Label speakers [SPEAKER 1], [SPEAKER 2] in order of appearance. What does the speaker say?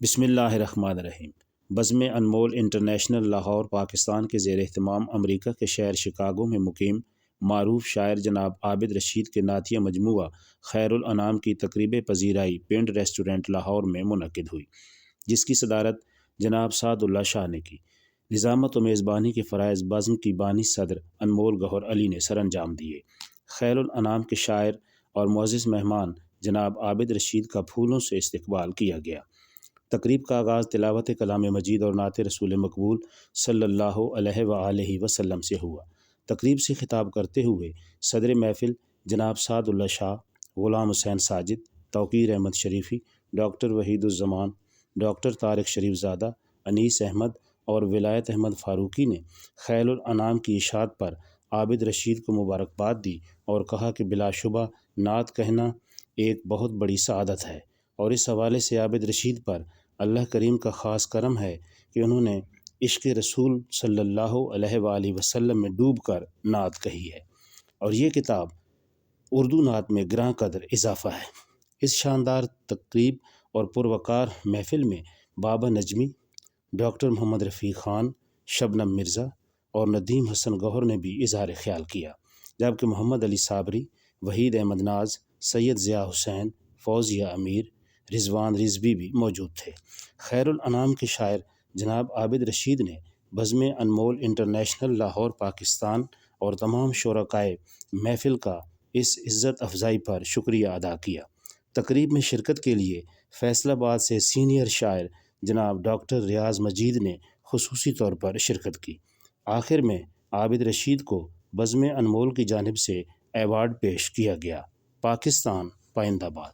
[SPEAKER 1] بسم اللہ الرحمن الرحیم۔ بزم انمول انٹرنیشنل لاہور پاکستان کے زیر اہتمام امریکہ کے شہر شکاگو میں مقیم معروف شاعر جناب عابد رشید کے نعتیہ مجموعہ خیر الانام کی تقریب پذیرائی پنڈ ریسٹورنٹ لاہور میں منعقد ہوئی، جس کی صدارت جناب سعد اللہ شاہ نے کی۔ نظامت و میزبانی کے فرائض بزم کی بانی صدر انمول گوہر علی نے سر انجام دیے۔ خیر الانام کے شاعر اور معزز مہمان جناب عابد رشید کا پھولوں سے استقبال کیا گیا۔ تقریب کا آغاز تلاوت کلام مجید اور نعت رسول مقبول صلی اللہ علیہ وآلہ وسلم سے ہوا۔ تقریب سے خطاب کرتے ہوئے صدر محفل جناب سعد اللہ شاہ، غلام حسین ساجد، توقیر احمد شریفی، ڈاکٹر وحید الزمان، ڈاکٹر طارق شریف زادہ، انیس احمد اور ولایت احمد فاروقی نے خیر الانام کی اشاعت پر عابد رشید کو مبارکباد دی اور کہا کہ بلا شبہ نعت کہنا ایک بہت بڑی سعادت ہے، اور اس حوالے سے عابد رشید پر اللہ کریم کا خاص کرم ہے کہ انہوں نے عشق رسول صلی اللہ علیہ وآلہ وسلم میں ڈوب کر نعت کہی ہے، اور یہ کتاب اردو نعت میں گراں قدر اضافہ ہے۔ اس شاندار تقریب اور پروقار محفل میں بابا نجمی، ڈاکٹر محمد رفیق خان، شبنم مرزا اور ندیم حسن گوہر نے بھی اظہار خیال کیا، جبکہ محمد علی صابری، وحید احمد ناز، سید ضیاء حسین، فوزیہ امیر، رضوان رضوی بھی موجود تھے۔ خیر الانام کے شاعر جناب عابد رشید نے بزم انمول انٹرنیشنل لاہور پاکستان اور تمام شرکائے محفل کا اس عزت افزائی پر شکریہ ادا کیا۔ تقریب میں شرکت کے لیے فیصل آباد سے سینئر شاعر جناب ڈاکٹر ریاض مجید نے خصوصی طور پر شرکت کی۔ آخر میں عابد رشید کو بزم انمول کی جانب سے ایوارڈ پیش کیا گیا۔ پاکستان پائندہ باد۔